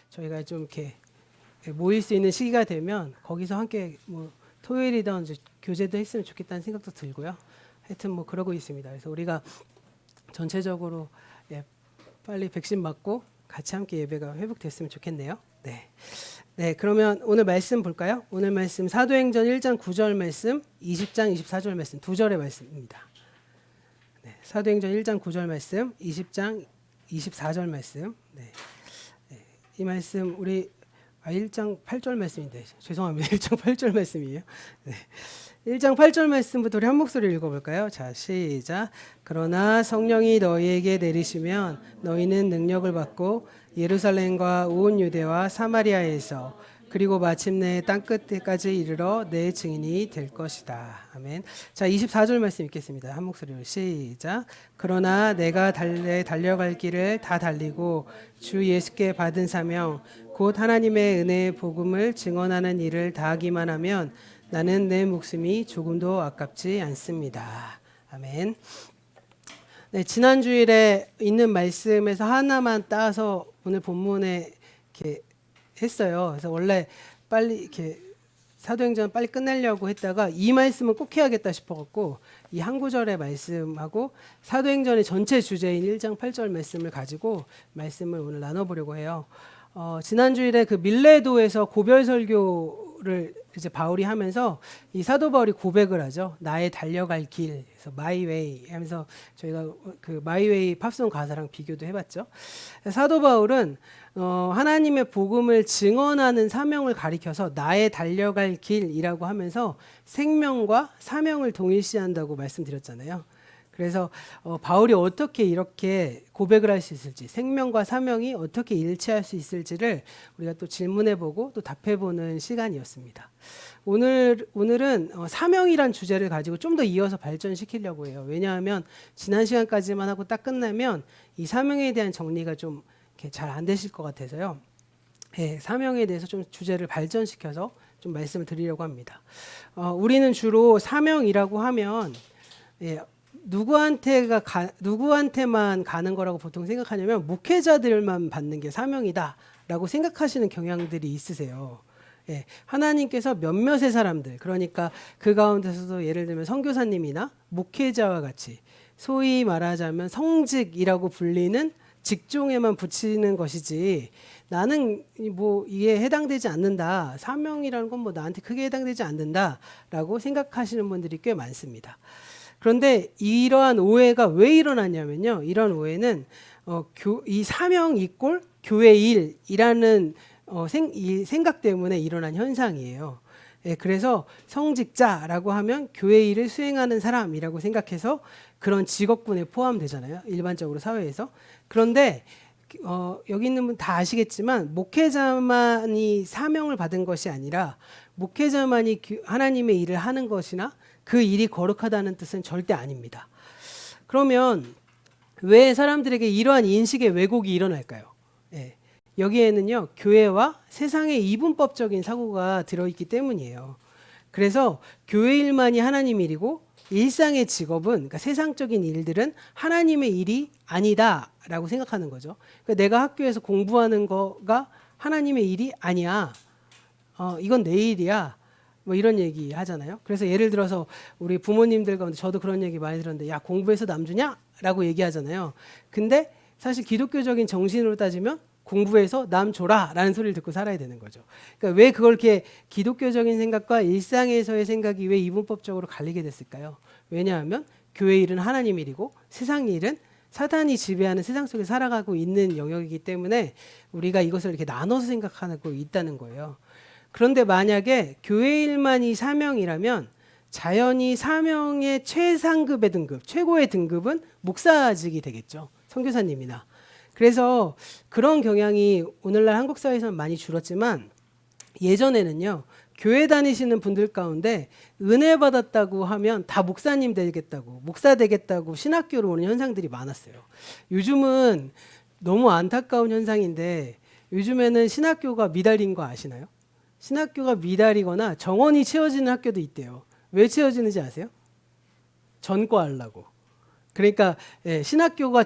저희가 좀 이렇게 모일 수 있는 시기가 되면 거기서 함께 뭐 토요일이든 이제 교제도 했으면 좋겠다는 생각도 들고요. 하여튼 뭐 그러고 있습니다. 그래서 우리가 전체적으로 빨리 백신 맞고 같이 함께 예배가 회복됐으면 좋겠네요. 네. 네, 그러면 오늘 말씀 볼까요? 오늘 말씀 사도행전 1장 9절 말씀, 20장 24절 말씀 두 절의 말씀입니다. 네, 사도행전 1장 9절 말씀, 20장 24절 말씀. 네. 네, 이 말씀 우리 1장 8절 말씀인데 죄송합니다. 1장 8절 말씀이에요. 네. 1장 8절 말씀부터 우리 한 목소리 읽어볼까요? 자, 시작. 그러나 성령이 너희에게 내리시면 너희는 능력을 받고 예루살렘과 온 유대와 사마리아에서 그리고 마침내 땅끝까지 이르러 내 증인이 될 것이다. 아멘. 자, 24절 말씀 읽겠습니다. 한 목소리로 시작. 그러나 내가 달려갈 길을 다 달리고 주 예수께 받은 사명 곧 하나님의 은혜의 복음을 증언하는 일을 다하기만 하면 나는 내 목숨이 조금도 아깝지 않습니다. 아멘. 네, 지난 주일에 있는 말씀에서 하나만 따서 오늘 본문에 이렇게 했어요. 그래서 원래 빨리 이렇게 사도행전 빨리 끝내려고 했다가 이 말씀은 꼭 해야겠다 싶어갖고 이 한 구절의 말씀하고 사도행전의 전체 주제인 1장 8절 말씀을 가지고 말씀을 오늘 나눠보려고 해요. 지난 주일에 그 밀레도에서 고별 설교를 이제 바울이 하면서 이 사도 바울이 고백을 하죠. 나의 달려갈 길, 그래서 My Way 하면서 저희가 그 My Way 팝송 가사랑 비교도 해봤죠. 사도 바울은 하나님의 복음을 증언하는 사명을 가리켜서 나의 달려갈 길이라고 하면서 생명과 사명을 동일시한다고 말씀드렸잖아요. 그래서 바울이 어떻게 이렇게 고백을 할 수 있을지, 생명과 사명이 어떻게 일치할 수 있을지를 우리가 또 질문해보고 또 답해보는 시간이었습니다. 오늘은 사명이란 주제를 가지고 좀 더 이어서 발전시키려고 해요. 왜냐하면 지난 시간까지만 하고 딱 끝나면 이 사명에 대한 정리가 좀 잘 안 되실 것 같아서요. 예, 사명에 대해서 좀 주제를 발전시켜서 좀 말씀을 드리려고 합니다. 우리는 주로 사명이라고 하면 누구한테만 가는 거라고 보통 생각하냐면 목회자들만 받는 게 사명이다라고 생각하시는 경향들이 있으세요. 예, 하나님께서 몇몇의 사람들, 그러니까 그 가운데서도 예를 들면 선교사님이나 목회자와 같이 소위 말하자면 성직이라고 불리는 직종에만 붙이는 것이지 나는 뭐 이에 해당되지 않는다. 사명이라는 건 뭐 나한테 크게 해당되지 않는다라고 생각하시는 분들이 꽤 많습니다. 그런데 이러한 오해가 왜 일어나냐면요. 이런 오해는 이 사명 이꼴 교회 일이라는 이 생각 때문에 일어난 현상이에요. 예, 그래서 성직자라고 하면 교회 일을 수행하는 사람이라고 생각해서 그런 직업군에 포함되잖아요. 일반적으로 사회에서. 그런데 여기 있는 분 다 아시겠지만 목회자만이 사명을 받은 것이 아니라 목회자만이 하나님의 일을 하는 것이나 그 일이 거룩하다는 뜻은 절대 아닙니다. 그러면 왜 사람들에게 이러한 인식의 왜곡이 일어날까요? 예, 여기에는요, 교회와 세상의 이분법적인 사고가 들어있기 때문이에요. 그래서 교회 일만이 하나님 일이고 일상의 직업은, 그러니까 세상적인 일들은 하나님의 일이 아니다라고 생각하는 거죠. 그러니까 내가 학교에서 공부하는 거가 하나님의 일이 아니야. 이건 내 일이야. 뭐 이런 얘기 하잖아요. 그래서 예를 들어서 우리 부모님들 가운데 저도 그런 얘기 많이 들었는데 야, 공부해서 남 주냐? 라고 얘기하잖아요. 근데 사실 기독교적인 정신으로 따지면 공부해서 남 줘라 라는 소리를 듣고 살아야 되는 거죠. 그러니까 왜 그걸 이렇게 기독교적인 생각과 일상에서의 생각이 왜 이분법적으로 갈리게 됐을까요? 왜냐하면 교회 일은 하나님 일이고 세상 일은 사단이 지배하는 세상 속에 살아가고 있는 영역이기 때문에 우리가 이것을 이렇게 나눠서 생각하고 있다는 거예요. 그런데 만약에 교회 일만이 사명이라면 자연히 사명의 최상급의 등급, 최고의 등급은 목사직이 되겠죠. 선교사님이나. 그래서 그런 경향이 오늘날 한국 사회에서는 많이 줄었지만 예전에는요. 교회 다니시는 분들 가운데 은혜 받았다고 하면 다 목사님 되겠다고, 목사 되겠다고 신학교로 오는 현상들이 많았어요. 요즘은 너무 안타까운 현상인데 요즘에는 신학교가 미달인 거 아시나요? 신학교가 미달이거나 정원이 채워지는 학교도 있대요. 왜 채워지는지 아세요? 전과하려고. 그러니까 신학교가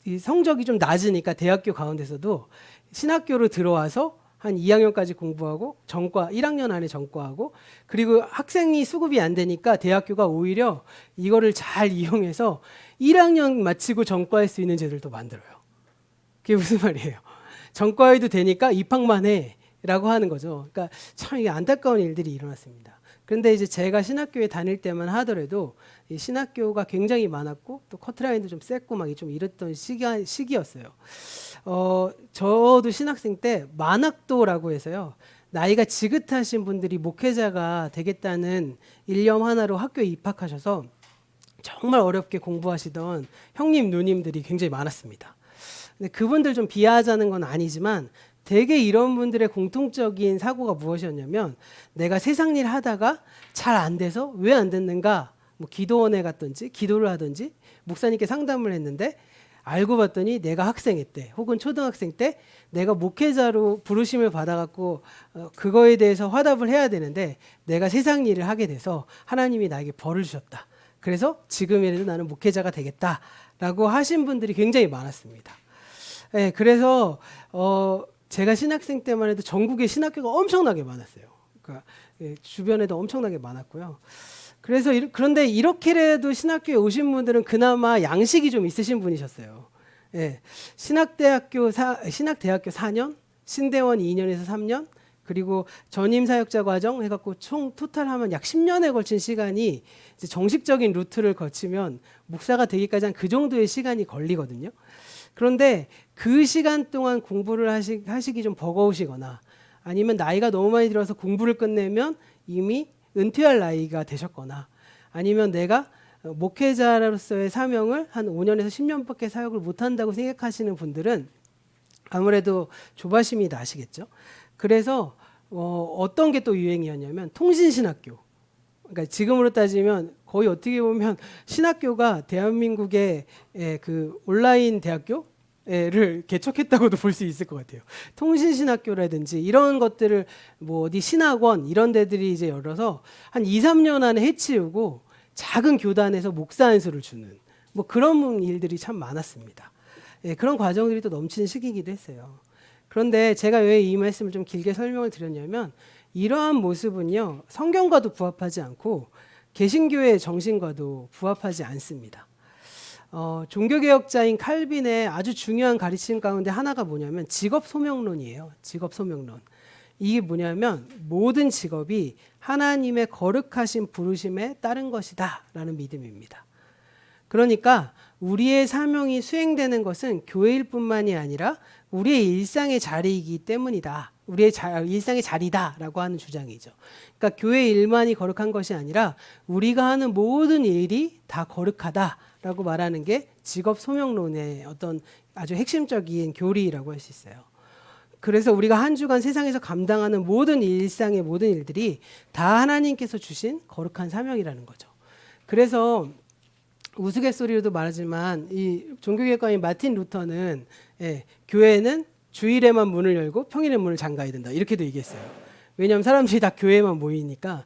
이 성적이 좀 낮으니까 대학교 가운데서도 신학교로 들어와서 한 2학년까지 공부하고 전과 1학년 안에 전과하고 그리고 학생이 수급이 안 되니까 대학교가 오히려 이거를 잘 이용해서 1학년 마치고 전과할 수 있는 제도를 또 만들어요. 그게 무슨 말이에요? 전과해도 되니까 입학만 해라고 하는 거죠. 그러니까 참 이게 안타까운 일들이 일어났습니다. 그런데 이제 제가 신학교에 다닐 때만 하더라도 이 신학교가 굉장히 많았고 또 커트라인도 좀 셌고 막 좀 이랬던 시기였어요. 저도 신학생 때 만학도라고 해서요. 나이가 지긋하신 분들이 목회자가 되겠다는 일념 하나로 학교에 입학하셔서 정말 어렵게 공부하시던 형님 누님들이 굉장히 많았습니다. 근데 그분들 좀 비하하자는 건 아니지만 대개 이런 분들의 공통적인 사고가 무엇이었냐면 내가 세상 일 하다가 잘 안 돼서 왜 안 됐는가 뭐 기도원에 갔든지 기도를 하든지 목사님께 상담을 했는데 알고 봤더니 내가 학생회 때 혹은 초등학생 때 내가 목회자로 부르심을 받아갖고 그거에 대해서 화답을 해야 되는데 내가 세상 일을 하게 돼서 하나님이 나에게 벌을 주셨다. 그래서 지금이라도 나는 목회자가 되겠다라고 하신 분들이 굉장히 많았습니다. 네, 그래서 제가 신학생 때만 해도 전국에 신학교가 엄청나게 많았어요. 그러니까 주변에도 엄청나게 많았고요. 그래서 그런데 이렇게라도 신학교에 오신 분들은 그나마 양식이 좀 있으신 분이셨어요. 예, 신학대학교 4년, 신대원 2년에서 3년, 그리고 전임사역자 과정 해갖고 총 토탈하면 약 10년에 걸친 시간이 이제 정식적인 루트를 거치면 목사가 되기까지 한 그 정도의 시간이 걸리거든요. 그런데 그 시간 동안 공부를 하시기 좀 버거우시거나 아니면 나이가 너무 많이 들어서 공부를 끝내면 이미 은퇴할 나이가 되셨거나 아니면 내가 목회자로서의 사명을 한 5년에서 10년밖에 사역을 못한다고 생각하시는 분들은 아무래도 조바심이 나시겠죠. 그래서 어떤 게 또 유행이었냐면 통신신학교. 그러니까 지금으로 따지면 거의 어떻게 보면 신학교가 대한민국의 그 온라인 대학교를 개척했다고도 볼 수 있을 것 같아요. 통신신학교라든지 이런 것들을 뭐 어디 신학원 이런 데들이 이제 열어서 한 2, 3년 안에 해치우고 작은 교단에서 목사 안수를 주는 뭐 그런 일들이 참 많았습니다. 그런 과정들이 또 넘치는 시기이기도 했어요. 그런데 제가 왜 이 말씀을 좀 길게 설명을 드렸냐면 이러한 모습은요 성경과도 부합하지 않고 개신교의 정신과도 부합하지 않습니다. 종교개혁자인 칼빈의 아주 중요한 가르침 가운데 하나가 뭐냐면 직업 소명론이에요. 직업 소명론. 이게 뭐냐면 모든 직업이 하나님의 거룩하신 부르심에 따른 것이다 라는 믿음입니다. 그러니까 우리의 사명이 수행되는 것은 교회일 뿐만이 아니라 우리의 일상의 자리이기 때문이다. 우리의 일상의 자리다라고 하는 주장이죠. 그러니까 교회 일만이 거룩한 것이 아니라 우리가 하는 모든 일이 다 거룩하다라고 말하는 게 직업 소명론의 어떤 아주 핵심적인 교리라고 할 수 있어요. 그래서 우리가 한 주간 세상에서 감당하는 모든 일상의 모든 일들이 다 하나님께서 주신 거룩한 사명이라는 거죠. 그래서 우스갯소리로도 말하지만 이 종교개혁가인 마틴 루터는 교회는 주일에만 문을 열고 평일에 문을 잠가야 된다 이렇게도 얘기했어요. 왜냐하면 사람들이 다 교회에만 모이니까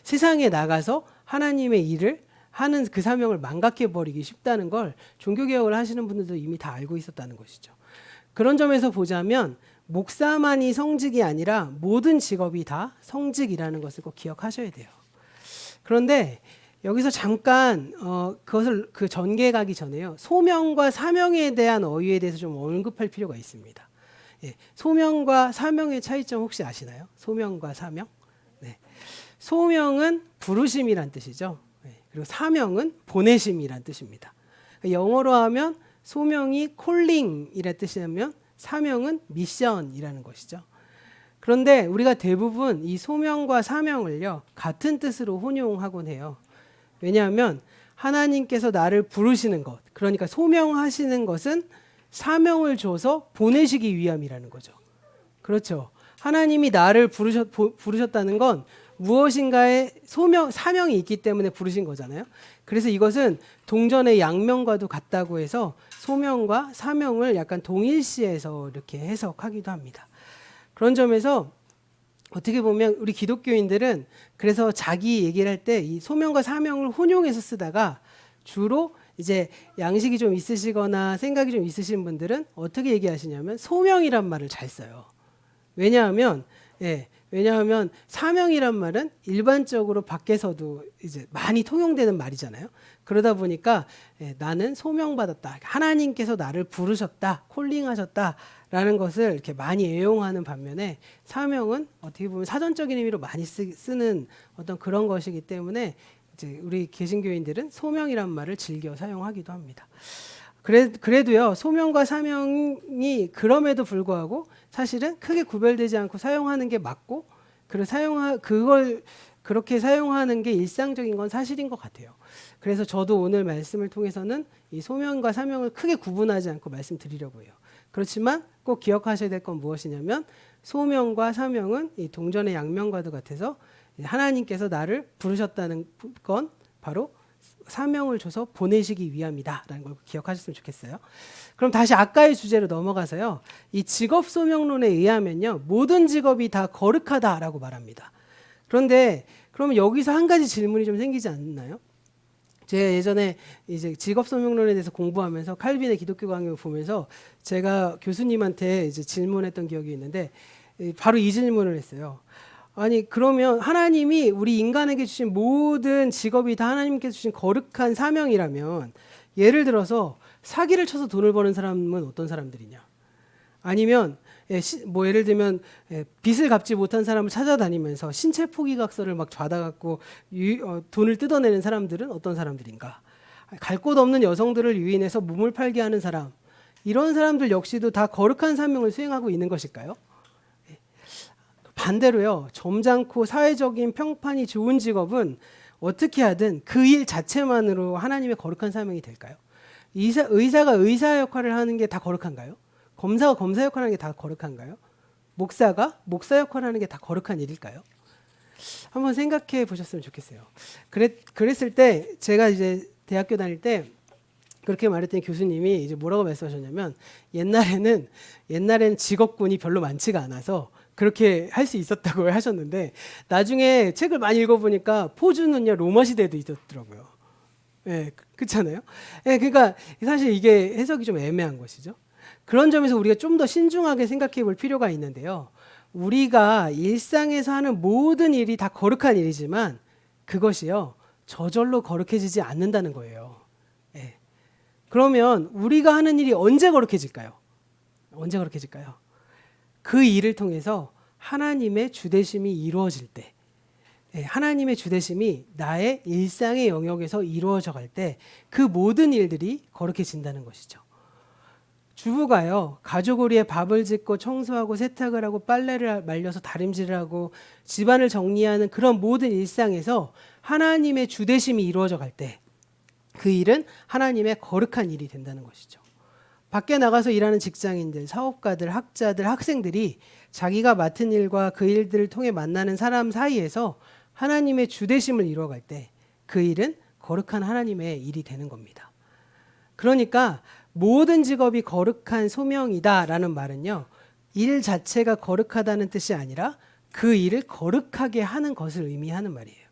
세상에 나가서 하나님의 일을 하는 그 사명을 망각해버리기 쉽다는 걸 종교개혁을 하시는 분들도 이미 다 알고 있었다는 것이죠. 그런 점에서 보자면 목사만이 성직이 아니라 모든 직업이 다 성직이라는 것을 꼭 기억하셔야 돼요. 그런데 여기서 잠깐 그것을 그 전개 가기 전에요. 소명과 사명에 대한 어휘에 대해서 좀 언급할 필요가 있습니다. 소명과 사명의 차이점 혹시 아시나요? 소명과 사명? 네. 소명은 부르심이란 뜻이죠. 그리고 사명은 보내심이란 뜻입니다. 영어로 하면 소명이 콜링이란 뜻이라면 사명은 미션이라는 것이죠. 그런데 우리가 대부분 이 소명과 사명을요 같은 뜻으로 혼용하곤 해요. 왜냐하면 하나님께서 나를 부르시는 것, 그러니까 소명하시는 것은 사명을 줘서 보내시기 위함이라는 거죠. 그렇죠. 하나님이 나를 부르셨다는 건 무엇인가의 사명이 있기 때문에 부르신 거잖아요. 그래서 이것은 동전의 양면과도 같다고 해서 소명과 사명을 약간 동일시해서 이렇게 해석하기도 합니다. 그런 점에서 어떻게 보면 우리 기독교인들은 그래서 자기 얘기를 할 때 이 소명과 사명을 혼용해서 쓰다가 주로 이제 양식이 좀 있으시거나 생각이 좀 있으신 분들은 어떻게 얘기하시냐면 소명이란 말을 잘 써요. 왜냐하면 왜냐하면 사명이란 말은 일반적으로 밖에서도 이제 많이 통용되는 말이잖아요. 그러다 보니까 나는 소명받았다. 하나님께서 나를 부르셨다. 콜링하셨다라는 것을 이렇게 많이 애용하는 반면에 사명은 어떻게 보면 사전적인 의미로 많이 쓰는 어떤 그런 것이기 때문에 이제 우리 개신교인들은 소명이란 말을 즐겨 사용하기도 합니다. 그래도요, 소명과 사명이 그럼에도 불구하고 사실은 크게 구별되지 않고 사용하는 게 맞고, 그걸 그렇게 사용하는 게 일상적인 건 사실인 것 같아요. 그래서 저도 오늘 말씀을 통해서는 이 소명과 사명을 크게 구분하지 않고 말씀드리려고 해요. 그렇지만 꼭 기억하셔야 될 건 무엇이냐면 소명과 사명은 이 동전의 양면과도 같아서 하나님께서 나를 부르셨다는 건 바로 사명을 줘서 보내시기 위함이다라는 걸 기억하셨으면 좋겠어요. 그럼 다시 아까의 주제로 넘어가서요. 이 직업 소명론에 의하면요. 모든 직업이 다 거룩하다라고 말합니다. 그런데 그러면 여기서 한 가지 질문이 좀 생기지 않나요? 제가 예전에 이제 직업 소명론에 대해서 공부하면서 칼빈의 기독교 강의를 보면서 제가 교수님한테 이제 질문했던 기억이 있는데 바로 이 질문을 했어요. 아니 그러면 하나님이 우리 인간에게 주신 모든 직업이 다 하나님께서 주신 거룩한 사명이라면 예를 들어서 사기를 쳐서 돈을 버는 사람은 어떤 사람들이냐? 아니면 뭐 예를 들면 빚을 갚지 못한 사람을 찾아다니면서 신체 포기각서를 막 좌다갖고 돈을 뜯어내는 사람들은 어떤 사람들인가? 갈 곳 없는 여성들을 유인해서 몸을 팔게 하는 사람, 이런 사람들 역시도 다 거룩한 사명을 수행하고 있는 것일까요? 반대로요, 점잖고 사회적인 평판이 좋은 직업은 어떻게 하든 그 일 자체만으로 하나님의 거룩한 사명이 될까요? 의사가 의사 역할을 하는 게 다 거룩한가요? 검사가 검사 역할을 하는 게 다 거룩한가요? 목사가 목사 역할을 하는 게 다 거룩한 일일까요? 한번 생각해 보셨으면 좋겠어요. 그랬을 때 제가 이제 대학교 다닐 때 그렇게 말했더니 교수님이 이제 뭐라고 말씀하셨냐면 옛날에는 직업군이 별로 많지가 않아서 그렇게 할 수 있었다고 하셨는데 나중에 책을 많이 읽어보니까 포주는요 로마 시대에도 있었더라고요. 그렇잖아요. 그러니까 사실 이게 해석이 좀 애매한 것이죠. 그런 점에서 우리가 좀 더 신중하게 생각해 볼 필요가 있는데요. 우리가 일상에서 하는 모든 일이 다 거룩한 일이지만 그것이요 저절로 거룩해지지 않는다는 거예요. 그러면 우리가 하는 일이 언제 거룩해질까요? 그 일을 통해서 하나님의 주대심이 이루어질 때, 하나님의 주대심이 나의 일상의 영역에서 이루어져 갈 때 그 모든 일들이 거룩해진다는 것이죠. 주부가요, 가족을 위해 밥을 짓고 청소하고 세탁을 하고 빨래를 말려서 다림질을 하고 집안을 정리하는 그런 모든 일상에서 하나님의 주대심이 이루어져 갈 때 그 일은 하나님의 거룩한 일이 된다는 것이죠. 밖에 나가서 일하는 직장인들, 사업가들, 학자들, 학생들이 자기가 맡은 일과 그 일들을 통해 만나는 사람 사이에서 하나님의 주대심을 이루어갈 때 그 일은 거룩한 하나님의 일이 되는 겁니다. 그러니까 모든 직업이 거룩한 소명이다라는 말은요, 일 자체가 거룩하다는 뜻이 아니라 그 일을 거룩하게 하는 것을 의미하는 말이에요.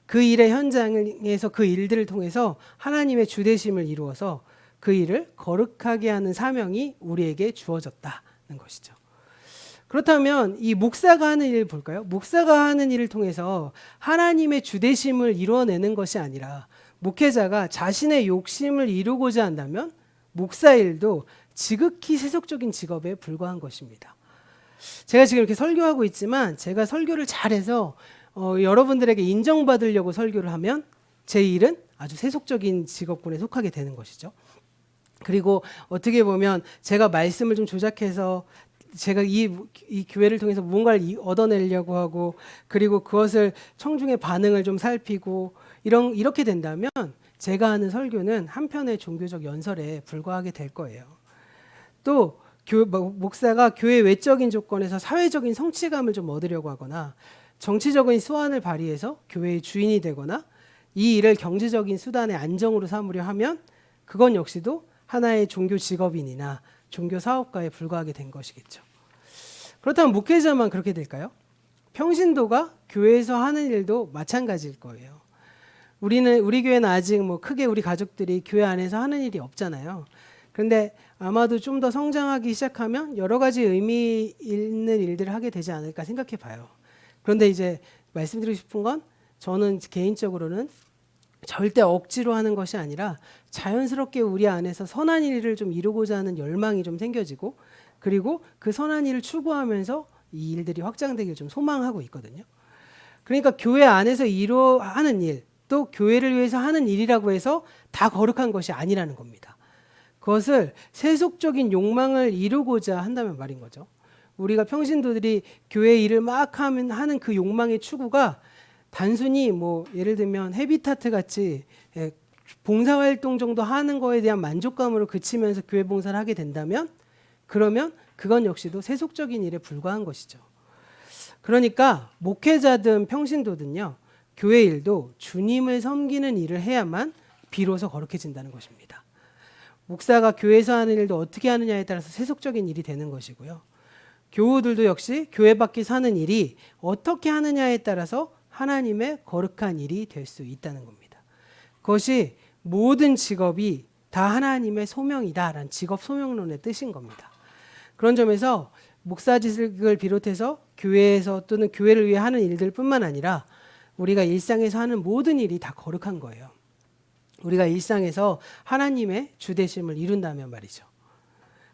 그 일의 현장에서 그 일들을 통해서 하나님의 주대심을 이루어서 그 일을 거룩하게 하는 사명이 우리에게 주어졌다는 것이죠. 그렇다면 이 목사가 하는 일을 볼까요? 목사가 하는 일을 통해서 하나님의 주대심을 이루어내는 것이 아니라 목회자가 자신의 욕심을 이루고자 한다면 목사 일도 지극히 세속적인 직업에 불과한 것입니다. 제가 지금 이렇게 설교하고 있지만 제가 설교를 잘해서 여러분들에게 인정받으려고 설교를 하면 제 일은 아주 세속적인 직업군에 속하게 되는 것이죠. 그리고 어떻게 보면 제가 말씀을 좀 조작해서 제가 이 교회를 통해서 무언가를 얻어내려고 하고 그리고 그것을 청중의 반응을 좀 살피고 이렇게 된다면 제가 하는 설교는 한편의 종교적 연설에 불과하게 될 거예요. 또 목사가 교회 외적인 조건에서 사회적인 성취감을 좀 얻으려고 하거나 정치적인 수완을 발휘해서 교회의 주인이 되거나 이 일을 경제적인 수단의 안정으로 삼으려 하면 그건 역시도 하나의 종교 직업인이나 종교 사업가에 불과하게 된 것이겠죠. 그렇다면 목회자만 그렇게 될까요? 평신도가 교회에서 하는 일도 마찬가지일 거예요. 우리 교회는 아직 뭐 크게 우리 가족들이 교회 안에서 하는 일이 없잖아요. 그런데 아마도 좀 더 성장하기 시작하면 여러 가지 의미 있는 일들을 하게 되지 않을까 생각해 봐요. 그런데 이제 말씀드리고 싶은 건 저는 개인적으로는 절대 억지로 하는 것이 아니라 자연스럽게 우리 안에서 선한 일을 좀 이루고자 하는 열망이 좀 생겨지고, 그리고 그 선한 일을 추구하면서 이 일들이 확장되길 좀 소망하고 있거든요. 그러니까 교회 안에서 하는 일, 또 교회를 위해서 하는 일이라고 해서 다 거룩한 것이 아니라는 겁니다. 그것을 세속적인 욕망을 이루고자 한다면 말인 거죠. 우리가 평신도들이 교회 일을 막 하는 그 욕망의 추구가 단순히 뭐 예를 들면 헤비타트 같이 봉사활동 정도 하는 거에 대한 만족감으로 그치면서 교회 봉사를 하게 된다면, 그러면 그건 역시도 세속적인 일에 불과한 것이죠. 그러니까 목회자든 평신도든요, 교회 일도 주님을 섬기는 일을 해야만 비로소 거룩해진다는 것입니다. 목사가 교회에서 하는 일도 어떻게 하느냐에 따라서 세속적인 일이 되는 것이고요. 교우들도 역시 교회 밖에서 하는 일이 어떻게 하느냐에 따라서 하나님의 거룩한 일이 될 수 있다는 겁니다. 그것이 모든 직업이 다 하나님의 소명이다라는 직업 소명론의 뜻인 겁니다. 그런 점에서 목사직을 비롯해서 교회에서 또는 교회를 위해 하는 일들뿐만 아니라 우리가 일상에서 하는 모든 일이 다 거룩한 거예요. 우리가 일상에서 하나님의 주되심을 이룬다면 말이죠.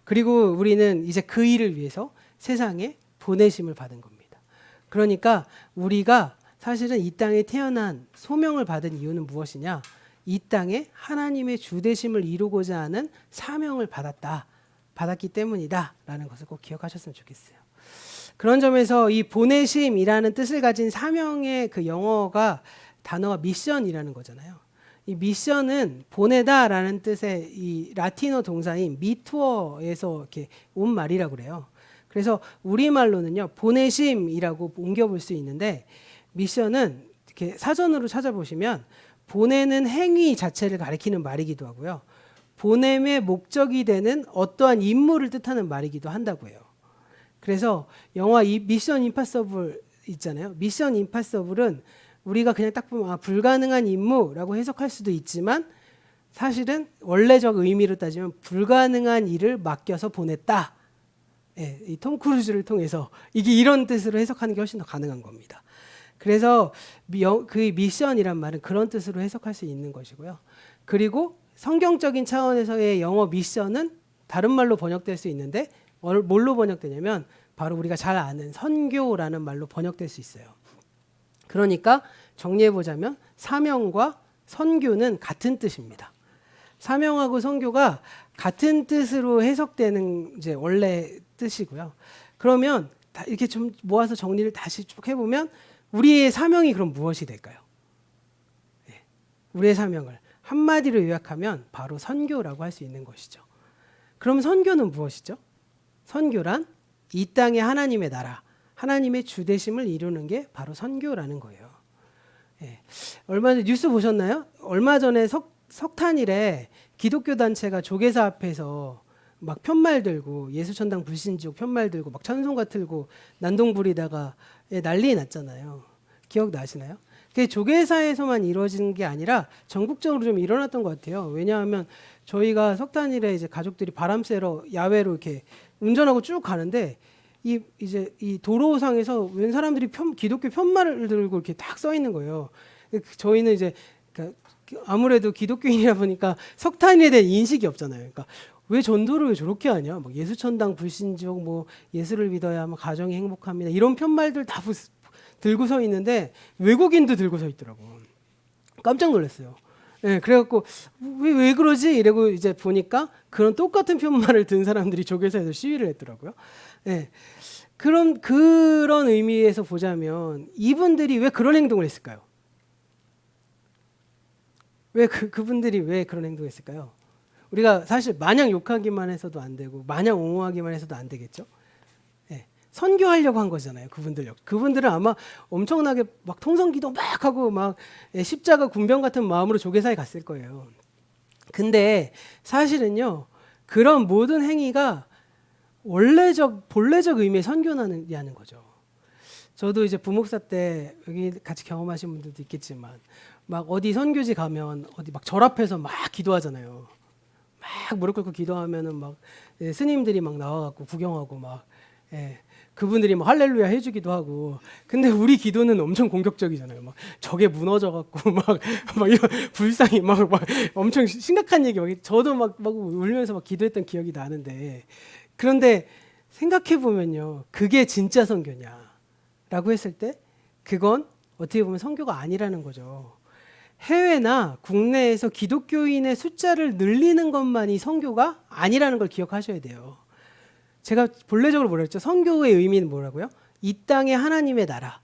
그리고 우리는 이제 그 일을 위해서 세상에 보내심을 받은 겁니다. 그러니까 우리가 사실은 이 땅에 태어난 소명을 받은 이유는 무엇이냐? 이 땅에 하나님의 주되심을 이루고자 하는 사명을 받았기 때문이다 라는 것을 꼭 기억하셨으면 좋겠어요. 그런 점에서 이 보내심이라는 뜻을 가진 사명의 그 단어가 미션이라는 거잖아요. 이 미션은 보내다라는 뜻의 이 라틴어 동사인 미투어에서 이렇게 온 말이라고 그래요. 그래서 우리말로는요, 보내심이라고 옮겨볼 수 있는데, 미션은 이렇게 사전으로 찾아보시면 보내는 행위 자체를 가리키는 말이기도 하고요, 보냄의 목적이 되는 어떠한 임무를 뜻하는 말이기도 한다고 해요. 그래서 영화 미션 임파서블 있잖아요. 미션 임파서블은 우리가 그냥 딱 보면 불가능한 임무라고 해석할 수도 있지만, 사실은 원래적 의미로 따지면 불가능한 일을 맡겨서 보냈다. 이 톰 크루즈를 통해서 이게 이런 뜻으로 해석하는 게 훨씬 더 가능한 겁니다. 그래서 그 미션이란 말은 그런 뜻으로 해석할 수 있는 것이고요. 그리고 성경적인 차원에서의 영어 미션은 다른 말로 번역될 수 있는데, 뭘로 번역되냐면 바로 우리가 잘 아는 선교라는 말로 번역될 수 있어요. 그러니까 정리해보자면 사명과 선교는 같은 뜻입니다. 사명하고 선교가 같은 뜻으로 해석되는 이제 원래 뜻이고요. 그러면 이렇게 좀 모아서 정리를 다시 쭉 해보면 우리의 사명이 그럼 무엇이 될까요? 우리의 사명을 한마디로 요약하면 바로 선교라고 할 수 있는 것이죠. 그럼 선교는 무엇이죠? 선교란 이 땅의 하나님의 나라, 하나님의 주되심을 이루는 게 바로 선교라는 거예요. 얼마 전에 뉴스 보셨나요? 얼마 전에 석탄일에 기독교 단체가 조계사 앞에서 막 편말 들고 예수천당 불신지옥 편말 들고 막 찬송가 틀고 난동 부리다가 난리 났잖아요. 기억나시나요? 그게 조계사에서만 이루어지는 게 아니라 전국적으로 좀 일어났던 것 같아요. 왜냐하면 저희가 석탄일에 이제 가족들이 바람 쐬러 야외로 이렇게 운전하고 쭉 가는데 이제 이 도로상에서 웬 사람들이 기독교 편말을 들고 이렇게 딱 써 있는 거예요. 저희는 이제 아무래도 기독교인이다 보니까 석탄에 대한 인식이 없잖아요. 그러니까 왜 전도를 왜 저렇게 하냐? 막 예수천당 불신지옥 뭐 예수를 믿어야 뭐 가정이 행복합니다. 이런 편말들 다 들고 서 있는데 외국인도 들고 서 있더라고. 깜짝 놀랐어요. 그래갖고 왜 그러지? 이러고 이제 보니까 그런 똑같은 편말을 든 사람들이 조계사에서 시위를 했더라고요. 그런 의미에서 보자면 이분들이 왜 그런 행동을 했을까요? 왜 그분들이 왜 그런 행동을 했을까요? 우리가 사실 마냥 욕하기만 해서도 안 되고 마냥 옹호하기만 해서도 안 되겠죠. 선교하려고 한 거잖아요. 그분들은 아마 엄청나게 막 통성기도 막 하고 막 십자가 군병 같은 마음으로 조계사에 갔을 거예요. 근데 사실은요, 그런 모든 행위가 본래적 의미의 선교냐는 거죠. 저도 이제 부목사 때 여기 같이 경험하신 분들도 있겠지만 막 어디 선교지 가면 어디 막 절 앞에서 막 기도하잖아요. 막 무릎 꿇고 기도하면은 막 스님들이 막 나와갖고 구경하고 막 그분들이 막 할렐루야 해주기도 하고. 근데 우리 기도는 엄청 공격적이잖아요. 막 저게 무너져갖고 막 이런 불상이 막 엄청 심각한 얘기. 막 저도 막 울면서 막 기도했던 기억이 나는데, 그런데 생각해 보면요, 그게 진짜 선교냐라고 했을 때 그건 어떻게 보면 선교가 아니라는 거죠. 해외나 국내에서 기독교인의 숫자를 늘리는 것만이 선교가 아니라는 걸 기억하셔야 돼요. 제가 본래적으로 뭐라 했죠? 선교의 의미는 뭐라고요? 이 땅에 하나님의 나라,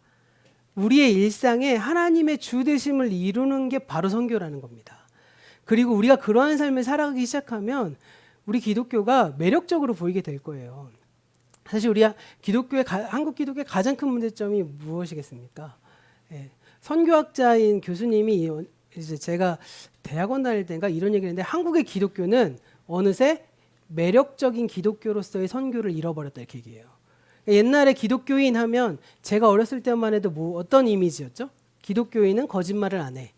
우리의 일상에 하나님의 주 되심을 이루는 게 바로 선교라는 겁니다. 그리고 우리가 그러한 삶을 살아가기 시작하면 우리 기독교가 매력적으로 보이게 될 거예요. 사실 우리 한국 기독교의 가장 큰 문제점이 무엇이겠습니까? 선교학자인 교수님이 이제 제가 대학원 다닐 때인가 이런 얘기를 했는데, 한국의 기독교는 어느새 매력적인 기독교로서의 선교를 잃어버렸다, 이렇게 얘기해요. 옛날에 기독교인 하면 제가 어렸을 때만 해도 어떤 이미지였죠? 기독교인은 거짓말을 안 해.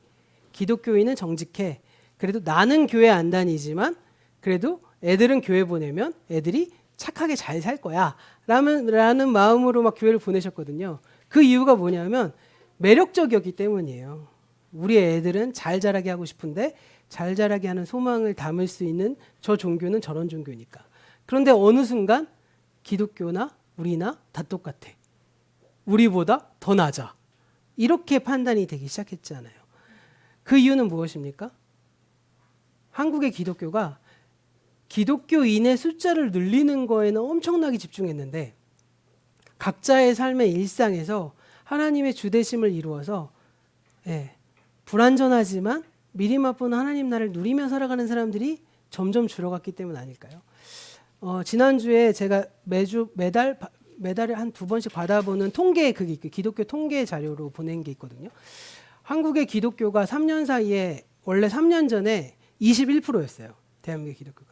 기독교인은 정직해. 그래도 나는 교회 안 다니지만 그래도 애들은 교회 보내면 애들이 착하게 잘 살 거야 라는 마음으로 막 교회를 보내셨거든요. 그 이유가 뭐냐면 매력적이었기 때문이에요. 우리 애들은 잘 자라게 하고 싶은데 잘 자라게 하는 소망을 담을 수 있는 저 종교는 저런 종교니까. 그런데 어느 순간 기독교나 우리나 다 똑같아. 우리보다 더 낮아. 이렇게 판단이 되기 시작했잖아요. 그 이유는 무엇입니까? 한국의 기독교가 기독교인의 숫자를 늘리는 거에는 엄청나게 집중했는데, 각자의 삶의 일상에서 하나님의 주되심을 이루어서 불완전하지만 미리 맛보는 하나님 나라를 누리며 살아가는 사람들이 점점 줄어갔기 때문 아닐까요? 지난주에 제가 매달에 한 2번씩 받아보는 통계, 그게 기독교 통계 자료로 보낸 게 있거든요. 한국의 기독교가 3년 사이에, 원래 3년 전에 21%였어요. 대한민국 기독교가.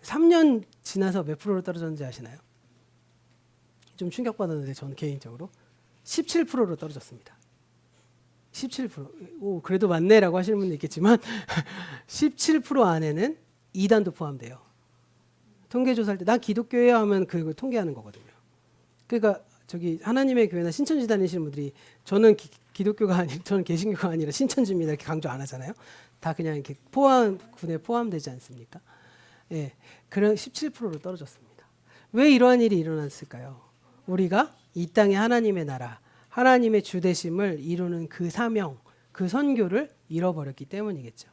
3년 지나서 몇 프로로 떨어졌는지 아시나요? 좀 충격받았는데 저는 개인적으로 17%로 떨어졌습니다. 17%. 오, 그래도 맞네라고 하시는 분도 있겠지만 17% 안에는 이단도 포함돼요. 통계조사할 때 나 기독교예요 하면 그걸 통계하는 거거든요. 그러니까 저기 하나님의 교회나 신천지 다니시는 분들이 저는 저는 개신교가 아니라 신천지입니다 이렇게 강조 안 하잖아요. 다 그냥 이렇게 군에 포함되지 않습니까? 그런 17%로 떨어졌습니다. 왜 이러한 일이 일어났을까요? 우리가 이 땅에 하나님의 나라, 하나님의 주되심을 이루는 그 사명, 그 선교를 잃어버렸기 때문이겠죠.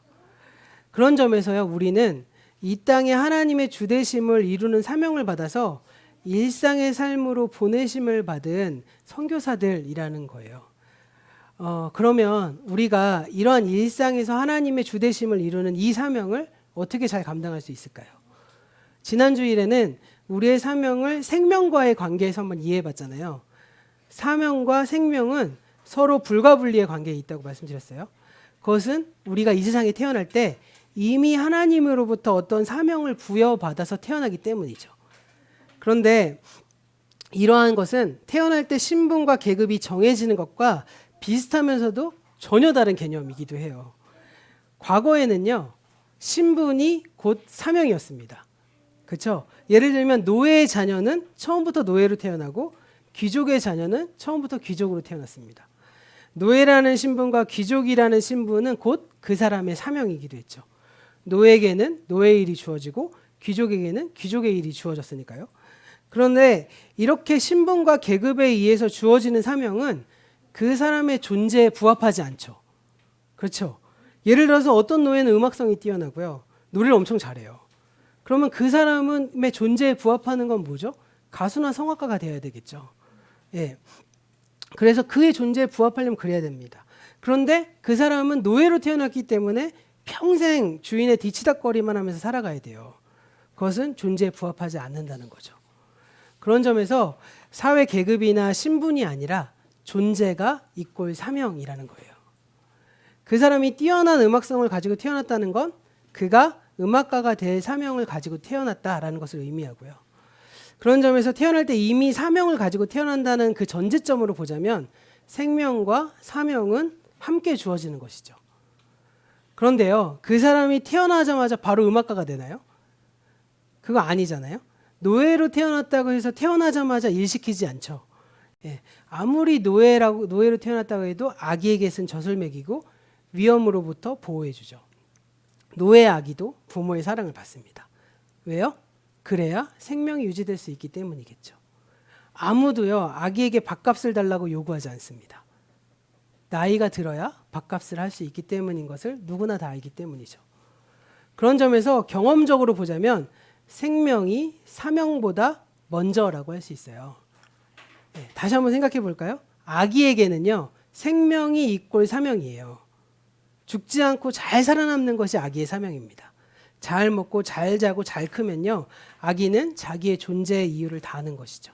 그런 점에서요, 우리는 이 땅에 하나님의 주되심을 이루는 사명을 받아서 일상의 삶으로 보내심을 받은 선교사들이라는 거예요. 그러면 우리가 이러한 일상에서 하나님의 주되심을 이루는 이 사명을 어떻게 잘 감당할 수 있을까요? 지난 주일에는 우리의 사명을 생명과의 관계에서 한번 이해해 봤잖아요. 사명과 생명은 서로 불가분리의 관계에 있다고 말씀드렸어요. 그것은 우리가 이 세상에 태어날 때 이미 하나님으로부터 어떤 사명을 부여받아서 태어나기 때문이죠. 그런데 이러한 것은 태어날 때 신분과 계급이 정해지는 것과 비슷하면서도 전혀 다른 개념이기도 해요. 과거에는요, 신분이 곧 사명이었습니다. 그렇죠? 예를 들면 노예의 자녀는 처음부터 노예로 태어나고 귀족의 자녀는 처음부터 귀족으로 태어났습니다. 노예라는 신분과 귀족이라는 신분은 곧 그 사람의 사명이기도 했죠. 노예에게는 노예의 일이 주어지고 귀족에게는 귀족의 일이 주어졌으니까요. 그런데 이렇게 신분과 계급에 의해서 주어지는 사명은 그 사람의 존재에 부합하지 않죠. 그렇죠? 예를 들어서 어떤 노예는 음악성이 뛰어나고요. 노래를 엄청 잘해요. 그러면 그 사람의 존재에 부합하는 건 뭐죠? 가수나 성악가가 되어야 되겠죠. 그래서 그의 존재에 부합하려면 그래야 됩니다. 그런데 그 사람은 노예로 태어났기 때문에 평생 주인의 뒤치다꺼리만 하면서 살아가야 돼요. 그것은 존재에 부합하지 않는다는 거죠. 그런 점에서 사회 계급이나 신분이 아니라 존재가 이꼴 사명이라는 거예요. 그 사람이 뛰어난 음악성을 가지고 태어났다는 건 그가 음악가가 될 사명을 가지고 태어났다라는 것을 의미하고요. 그런 점에서 태어날 때 이미 사명을 가지고 태어난다는 그 전제점으로 보자면 생명과 사명은 함께 주어지는 것이죠. 그런데요, 그 사람이 태어나자마자 바로 음악가가 되나요? 그거 아니잖아요. 노예로 태어났다고 해서 태어나자마자 일시키지 않죠. 예, 아무리 노예로 태어났다고 해도 아기에게는 젖을 먹이고 위험으로부터 보호해주죠. 노예 아기도 부모의 사랑을 받습니다. 왜요? 그래야 생명이 유지될 수 있기 때문이겠죠. 아무도요, 아기에게 밥값을 달라고 요구하지 않습니다. 나이가 들어야 밥값을 할 수 있기 때문인 것을 누구나 다 알기 때문이죠. 그런 점에서 경험적으로 보자면 생명이 사명보다 먼저라고 할 수 있어요. 네, 다시 한번 생각해 볼까요? 아기에게는요, 생명이 이꼴 사명이에요. 죽지 않고 잘 살아남는 것이 아기의 사명입니다. 잘 먹고 잘 자고 잘 크면요, 아기는 자기의 존재의 이유를 다하는 것이죠.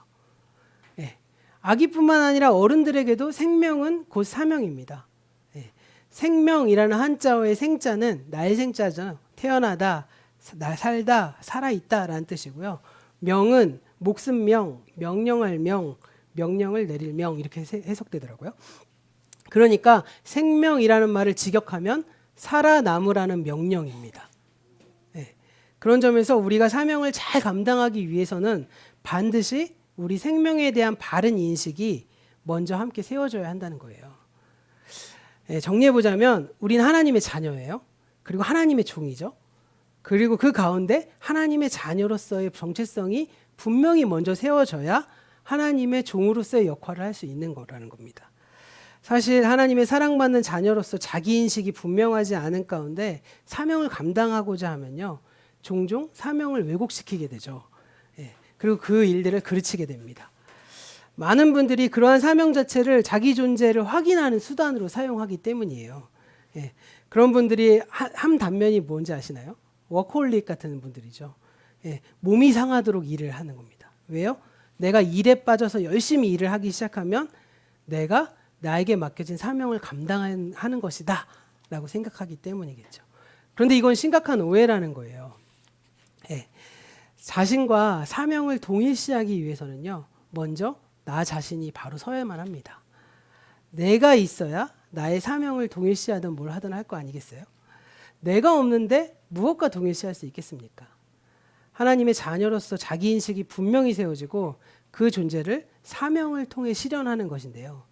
네, 아기뿐만 아니라 어른들에게도 생명은 곧 사명입니다. 네, 생명이라는 한자어의 생자는 날생자죠. 태어나다, 살다, 살아있다라는 뜻이고요. 명은 목숨명, 명령할 명, 명령을 내릴 명 이렇게 해석되더라고요. 그러니까 생명이라는 말을 직역하면 살아남으라는 명령입니다. 네. 그런 점에서 우리가 사명을 잘 감당하기 위해서는 반드시 우리 생명에 대한 바른 인식이 먼저 함께 세워져야 한다는 거예요. 네, 정리해보자면 우린 하나님의 자녀예요. 그리고 하나님의 종이죠. 그리고 그 가운데 하나님의 자녀로서의 정체성이 분명히 먼저 세워져야 하나님의 종으로서의 역할을 할 수 있는 거라는 겁니다. 사실 하나님의 사랑받는 자녀로서 자기인식이 분명하지 않은 가운데 사명을 감당하고자 하면요, 종종 사명을 왜곡시키게 되죠. 예, 그리고 그 일들을 그르치게 됩니다. 많은 분들이 그러한 사명 자체를 자기 존재를 확인하는 수단으로 사용하기 때문이에요. 예, 그런 분들이 한 단면이 뭔지 아시나요? 워커홀릭 같은 분들이죠. 예, 몸이 상하도록 일을 하는 겁니다. 왜요? 내가 일에 빠져서 열심히 일을 하기 시작하면 내가 나에게 맡겨진 사명을 감당하는 것이다 라고 생각하기 때문이겠죠. 그런데 이건 심각한 오해라는 거예요. 예, 자신과 사명을 동일시하기 위해서는요, 먼저 나 자신이 바로 서야만 합니다. 내가 있어야 나의 사명을 동일시하든 뭘 하든 할 거 아니겠어요? 내가 없는데 무엇과 동일시할 수 있겠습니까? 하나님의 자녀로서 자기인식이 분명히 세워지고 그 존재를 사명을 통해 실현하는 것인데요.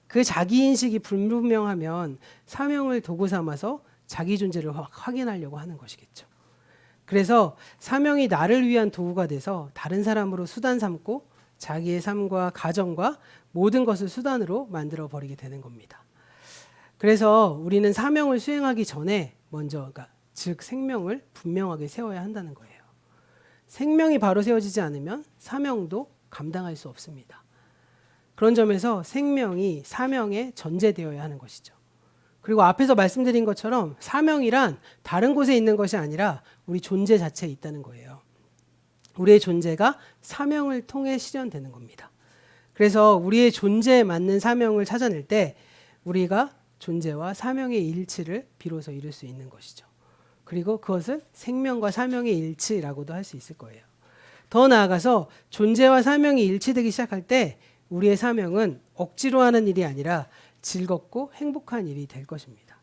그 자기인식이 불분명하면 사명을 도구 삼아서 자기 존재를 확인하려고 하는 것이겠죠. 그래서 사명이 나를 위한 도구가 돼서 다른 사람으로 수단 삼고 자기의 삶과 가정과 모든 것을 수단으로 만들어 버리게 되는 겁니다. 그래서 우리는 사명을 수행하기 전에 먼저 즉 생명을 분명하게 세워야 한다는 거예요. 생명이 바로 세워지지 않으면 사명도 감당할 수 없습니다. 그런 점에서 생명이 사명에 전제되어야 하는 것이죠. 그리고 앞에서 말씀드린 것처럼 사명이란 다른 곳에 있는 것이 아니라 우리 존재 자체에 있다는 거예요. 우리의 존재가 사명을 통해 실현되는 겁니다. 그래서 우리의 존재에 맞는 사명을 찾아낼 때 우리가 존재와 사명의 일치를 비로소 이룰 수 있는 것이죠. 그리고 그것은 생명과 사명의 일치라고도 할 수 있을 거예요. 더 나아가서 존재와 사명이 일치되기 시작할 때 우리의 사명은 억지로 하는 일이 아니라 즐겁고 행복한 일이 될 것입니다.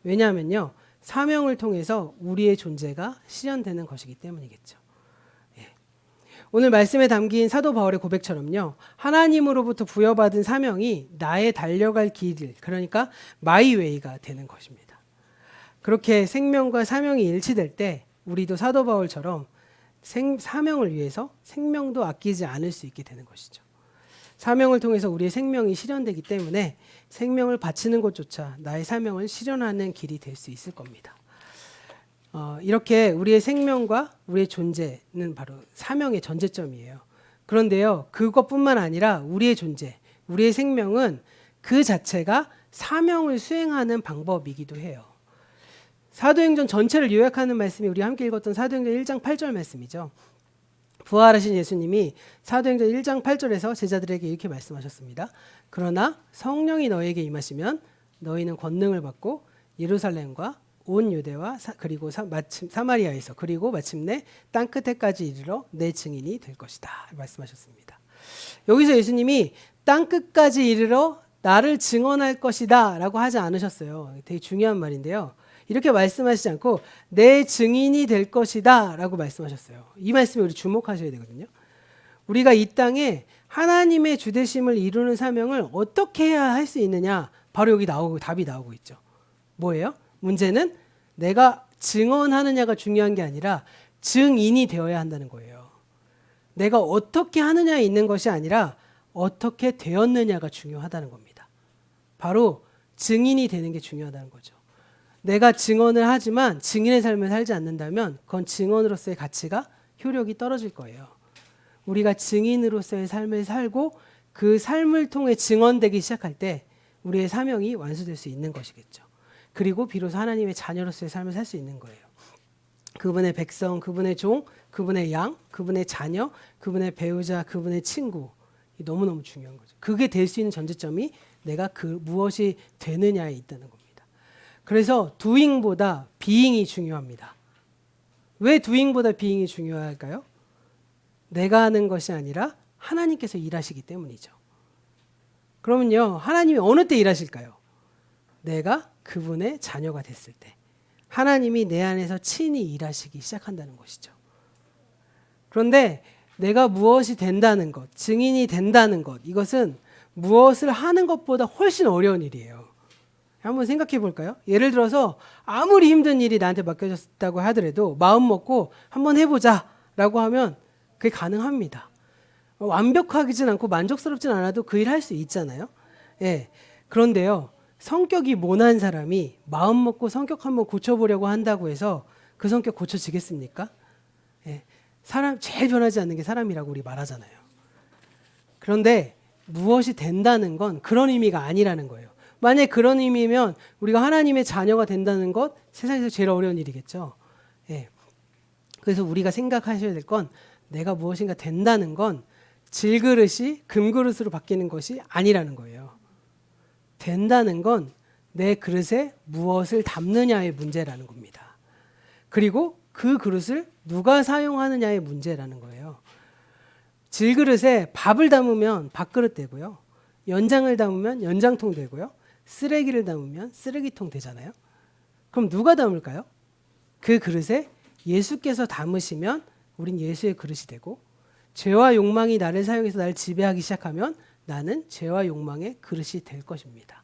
왜냐하면요, 사명을 통해서 우리의 존재가 실현되는 것이기 때문이겠죠. 예. 오늘 말씀에 담긴 사도 바울의 고백처럼요, 하나님으로부터 부여받은 사명이 나의 달려갈 길, 그러니까 마이 웨이가 되는 것입니다. 그렇게 생명과 사명이 일치될 때 우리도 사도 바울처럼 사명을 위해서 생명도 아끼지 않을 수 있게 되는 것이죠. 사명을 통해서 우리의 생명이 실현되기 때문에 생명을 바치는 것조차 나의 사명을 실현하는 길이 될 수 있을 겁니다. 이렇게 우리의 생명과 우리의 존재는 바로 사명의 전제점이에요. 그런데요, 그것뿐만 아니라 우리의 존재, 우리의 생명은 그 자체가 사명을 수행하는 방법이기도 해요. 사도행전 전체를 요약하는 말씀이 우리 함께 읽었던 사도행전 1장 8절 말씀이죠. 부활하신 예수님이 사도행전 1장 8절에서 제자들에게 이렇게 말씀하셨습니다. 그러나 성령이 너에게 임하시면 너희는 권능을 받고 예루살렘과 온 유대와 그리고 사마리아에서 그리고 마침내 땅끝에까지 이르러 내 증인이 될 것이다 말씀하셨습니다. 여기서 예수님이 땅끝까지 이르러 나를 증언할 것이다 라고 하지 않으셨어요. 되게 중요한 말인데요. 이렇게 말씀하시지 않고 내 증인이 될 것이다 라고 말씀하셨어요. 이 말씀에 우리 주목하셔야 되거든요. 우리가 이 땅에 하나님의 주되심을 이루는 사명을 어떻게 해야 할 수 있느냐, 바로 여기 답이 나오고 있죠. 뭐예요? 문제는 내가 증언하느냐가 중요한 게 아니라 증인이 되어야 한다는 거예요. 내가 어떻게 하느냐에 있는 것이 아니라 어떻게 되었느냐가 중요하다는 겁니다. 바로 증인이 되는 게 중요하다는 거죠. 내가 증언을 하지만 증인의 삶을 살지 않는다면 그건 증언으로서의 가치가 효력이 떨어질 거예요. 우리가 증인으로서의 삶을 살고 그 삶을 통해 증언되기 시작할 때 우리의 사명이 완수될 수 있는 것이겠죠. 그리고 비로소 하나님의 자녀로서의 삶을 살 수 있는 거예요. 그분의 백성, 그분의 종, 그분의 양, 그분의 자녀, 그분의 배우자, 그분의 친구. 너무너무 중요한 거죠. 그게 될 수 있는 전제점이 내가 그 무엇이 되느냐에 있다는 겁니다. 그래서 doing보다 being이 중요합니다. 왜 doing보다 being이 중요할까요? 내가 하는 것이 아니라 하나님께서 일하시기 때문이죠. 그러면요, 하나님이 어느 때 일하실까요? 내가 그분의 자녀가 됐을 때 하나님이 내 안에서 친히 일하시기 시작한다는 것이죠. 그런데 내가 무엇이 된다는 것, 증인이 된다는 것, 이것은 무엇을 하는 것보다 훨씬 어려운 일이에요. 한번 생각해 볼까요? 예를 들어서 아무리 힘든 일이 나한테 맡겨졌다고 하더라도 마음 먹고 한번 해보자 라고 하면 그게 가능합니다. 완벽하진 않고 만족스럽진 않아도 그 일 할 수 있잖아요. 예. 그런데요, 성격이 모난 사람이 마음 먹고 성격 한번 고쳐보려고 한다고 해서 그 성격 고쳐지겠습니까? 예. 사람 제일 변하지 않는 게 사람이라고 우리 말하잖아요. 그런데 무엇이 된다는 건 그런 의미가 아니라는 거예요. 만약에 그런 의미면 우리가 하나님의 자녀가 된다는 것 세상에서 제일 어려운 일이겠죠. 예. 그래서 우리가 생각하셔야 될 건 내가 무엇인가 된다는 건 질그릇이 금그릇으로 바뀌는 것이 아니라는 거예요. 된다는 건 내 그릇에 무엇을 담느냐의 문제라는 겁니다. 그리고 그 그릇을 누가 사용하느냐의 문제라는 거예요. 질그릇에 밥을 담으면 밥그릇 되고요. 연장을 담으면 연장통 되고요. 쓰레기를 담으면 쓰레기통 되잖아요. 그럼 누가 담을까요? 그 그릇에 예수께서 담으시면 우린 예수의 그릇이 되고, 죄와 욕망이 나를 사용해서 나를 지배하기 시작하면 나는 죄와 욕망의 그릇이 될 것입니다.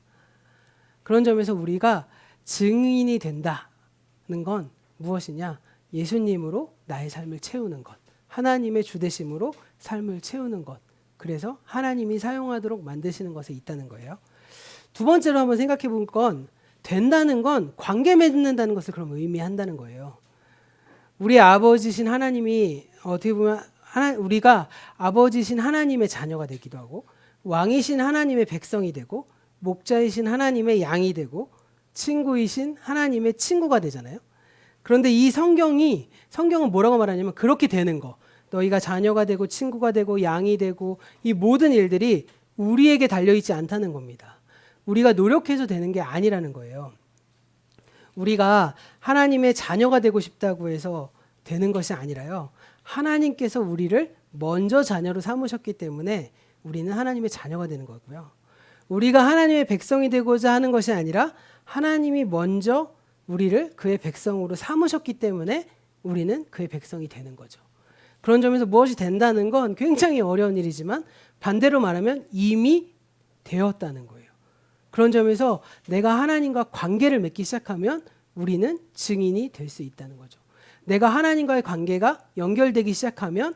그런 점에서 우리가 증인이 된다는 건 무엇이냐? 예수님으로 나의 삶을 채우는 것, 하나님의 주되심으로 삶을 채우는 것, 그래서 하나님이 사용하도록 만드시는 것에 있다는 거예요. 두 번째로 한번 생각해 볼 건 된다는 건 관계 맺는다는 것을 그럼 의미한다는 거예요. 우리 아버지신 하나님이 어떻게 보면 우리가 아버지신 하나님의 자녀가 되기도 하고, 왕이신 하나님의 백성이 되고, 목자이신 하나님의 양이 되고, 친구이신 하나님의 친구가 되잖아요. 그런데 이 성경은 뭐라고 말하냐면 그렇게 되는 거, 너희가 자녀가 되고 친구가 되고 양이 되고, 이 모든 일들이 우리에게 달려있지 않다는 겁니다. 우리가 노력해서 되는 게 아니라는 거예요. 우리가 하나님의 자녀가 되고 싶다고 해서 되는 것이 아니라요, 하나님께서 우리를 먼저 자녀로 삼으셨기 때문에 우리는 하나님의 자녀가 되는 거고요. 우리가 하나님의 백성이 되고자 하는 것이 아니라 하나님이 먼저 우리를 그의 백성으로 삼으셨기 때문에 우리는 그의 백성이 되는 거죠. 그런 점에서 무엇이 된다는 건 굉장히 어려운 일이지만 반대로 말하면 이미 되었다는 거예요. 그런 점에서 내가 하나님과 관계를 맺기 시작하면 우리는 증인이 될 수 있다는 거죠. 내가 하나님과의 관계가 연결되기 시작하면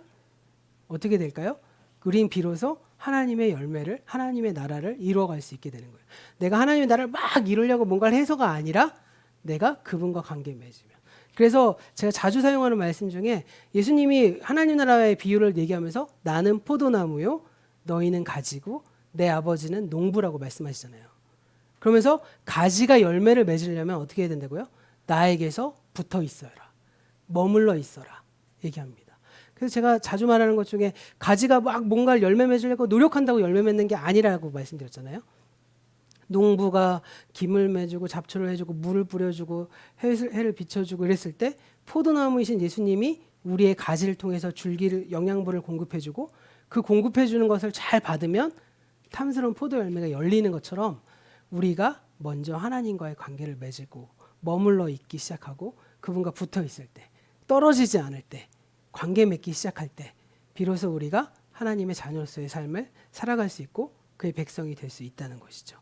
어떻게 될까요? 우린 비로소 하나님의 열매를, 하나님의 나라를 이루어갈 수 있게 되는 거예요. 내가 하나님의 나라를 막 이루려고 뭔가를 해서가 아니라 내가 그분과 관계 맺으면. 그래서 제가 자주 사용하는 말씀 중에 예수님이 하나님 나라의 비유를 얘기하면서 나는 포도나무요, 너희는 가지고 내 아버지는 농부라고 말씀하시잖아요. 그러면서 가지가 열매를 맺으려면 어떻게 해야 된다고요? 나에게서 붙어 있어라, 머물러 있어라 얘기합니다. 그래서 제가 자주 말하는 것 중에 가지가 막 뭔가를 열매 맺으려고 노력한다고 열매 맺는 게 아니라고 말씀드렸잖아요. 농부가 김을 매주고 잡초를 해주고 물을 뿌려주고 해를 비춰주고 이랬을 때 포도나무이신 예수님이 우리의 가지를 통해서 줄기를, 영양분을 공급해주고 그 공급해주는 것을 잘 받으면 탐스러운 포도 열매가 열리는 것처럼 우리가 먼저 하나님과의 관계를 맺고 머물러 있기 시작하고 그분과 붙어 있을 때, 떨어지지 않을 때, 관계 맺기 시작할 때 비로소 우리가 하나님의 자녀로서의 삶을 살아갈 수 있고 그의 백성이 될 수 있다는 것이죠.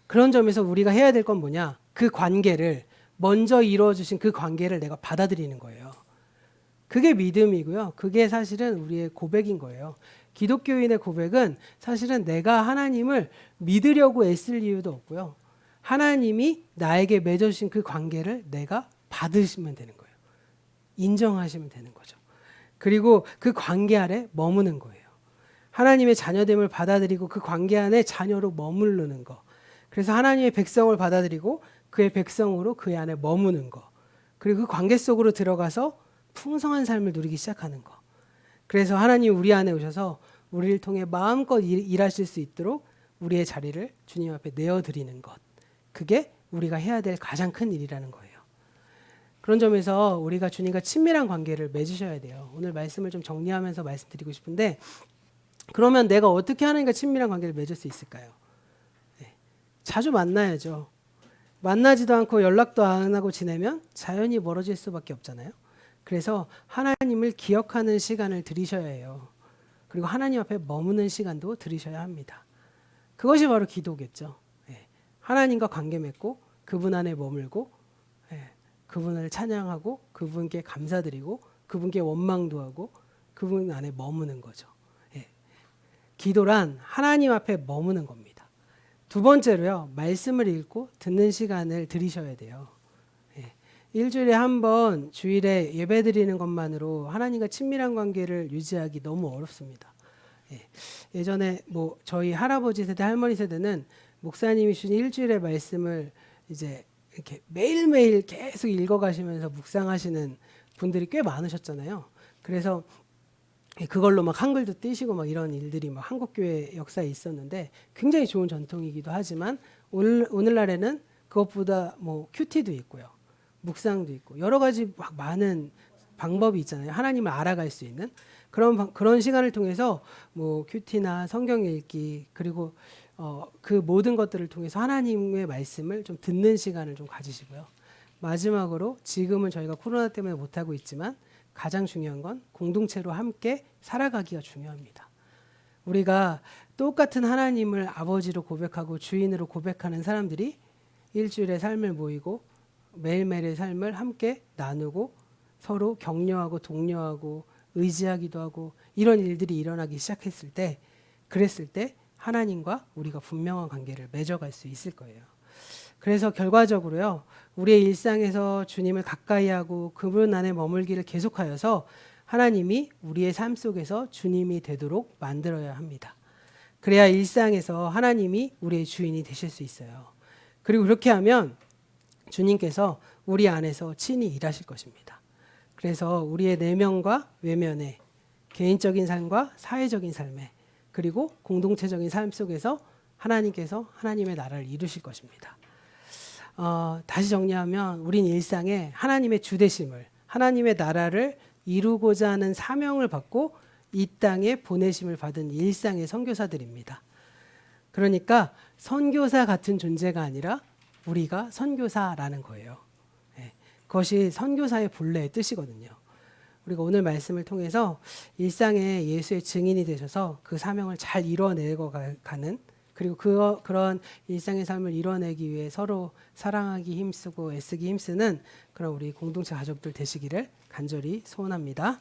그런 점에서 우리가 해야 될 건 뭐냐? 그 관계를 먼저 이루어주신 그 관계를 내가 받아들이는 거예요. 그게 믿음이고요. 그게 사실은 우리의 고백인 거예요. 기독교인의 고백은 사실은 내가 하나님을 믿으려고 애쓸 이유도 없고요. 하나님이 나에게 맺어주신 그 관계를 내가 받으시면 되는 거예요. 인정하시면 되는 거죠. 그리고 그 관계 아래 머무는 거예요. 하나님의 자녀됨을 받아들이고 그 관계 안에 자녀로 머무르는 거. 그래서 하나님의 백성을 받아들이고 그의 백성으로 그 안에 머무는 거. 그리고 그 관계 속으로 들어가서 풍성한 삶을 누리기 시작하는 거. 그래서 하나님 우리 안에 오셔서 우리를 통해 마음껏 일하실 수 있도록 우리의 자리를 주님 앞에 내어드리는 것. 그게 우리가 해야 될 가장 큰 일이라는 거예요. 그런 점에서 우리가 주님과 친밀한 관계를 맺으셔야 돼요. 오늘 말씀을 좀 정리하면서 말씀드리고 싶은데, 그러면 내가 어떻게 하나님과 친밀한 관계를 맺을 수 있을까요? 네. 자주 만나야죠. 만나지도 않고 연락도 안 하고 지내면 자연히 멀어질 수밖에 없잖아요. 그래서 하나님을 기억하는 시간을 들이셔야 해요. 그리고 하나님 앞에 머무는 시간도 들이셔야 합니다. 그것이 바로 기도겠죠. 예. 하나님과 관계 맺고 그분 안에 머물고, 예. 그분을 찬양하고 그분께 감사드리고 그분께 원망도 하고 그분 안에 머무는 거죠. 예. 기도란 하나님 앞에 머무는 겁니다. 두 번째로요, 말씀을 읽고 듣는 시간을 들이셔야 돼요. 일주일에 한 번 주일에 예배 드리는 것만으로 하나님과 친밀한 관계를 유지하기 너무 어렵습니다. 예전에 뭐 저희 할아버지 세대, 할머니 세대는 목사님이 주신 일주일의 말씀을 이제 이렇게 매일매일 계속 읽어가시면서 묵상하시는 분들이 꽤 많으셨잖아요. 그래서 그걸로 막 한글도 띄시고 막 이런 일들이 막 한국교회 역사에 있었는데 굉장히 좋은 전통이기도 하지만 오늘날에는 그것보다 뭐 큐티도 있고요. 묵상도 있고 여러 가지 막 많은 방법이 있잖아요. 하나님을 알아갈 수 있는 그런 시간을 통해서 뭐 큐티나 성경 읽기 그리고 그 모든 것들을 통해서 하나님의 말씀을 좀 듣는 시간을 좀 가지시고요. 마지막으로 지금은 저희가 코로나 때문에 못 하고 있지만 가장 중요한 건 공동체로 함께 살아가기가 중요합니다. 우리가 똑같은 하나님을 아버지로 고백하고 주인으로 고백하는 사람들이 일주일에 삶을 모이고 매일매일의 삶을 함께 나누고 서로 격려하고 독려하고 의지하기도 하고 이런 일들이 일어나기 시작했을 때, 그랬을 때 하나님과 우리가 분명한 관계를 맺어갈 수 있을 거예요. 그래서 결과적으로요, 우리의 일상에서 주님을 가까이 하고 그분 안에 머물기를 계속하여서 하나님이 우리의 삶 속에서 주님이 되도록 만들어야 합니다. 그래야 일상에서 하나님이 우리의 주인이 되실 수 있어요. 그리고 그렇게 하면 주님께서 우리 안에서 친히 일하실 것입니다. 그래서 우리의 내면과 외면의 개인적인 삶과 사회적인 삶에 그리고 공동체적인 삶 속에서 하나님께서 하나님의 나라를 이루실 것입니다. 다시 정리하면 우린 일상에 하나님의 주되심을, 하나님의 나라를 이루고자 하는 사명을 받고 이 땅에 보내심을 받은 일상의 선교사들입니다. 그러니까 선교사 같은 존재가 아니라 우리가 선교사라는 거예요. 그것이 선교사의 본래의 뜻이거든요. 우리가 오늘 말씀을 통해서 일상에 예수의 증인이 되셔서 그 사명을 잘 이뤄내고 가는, 그리고 그런 일상의 삶을 이뤄내기 위해 서로 사랑하기 힘쓰고 애쓰기 힘쓰는 그런 우리 공동체 가족들 되시기를 간절히 소원합니다.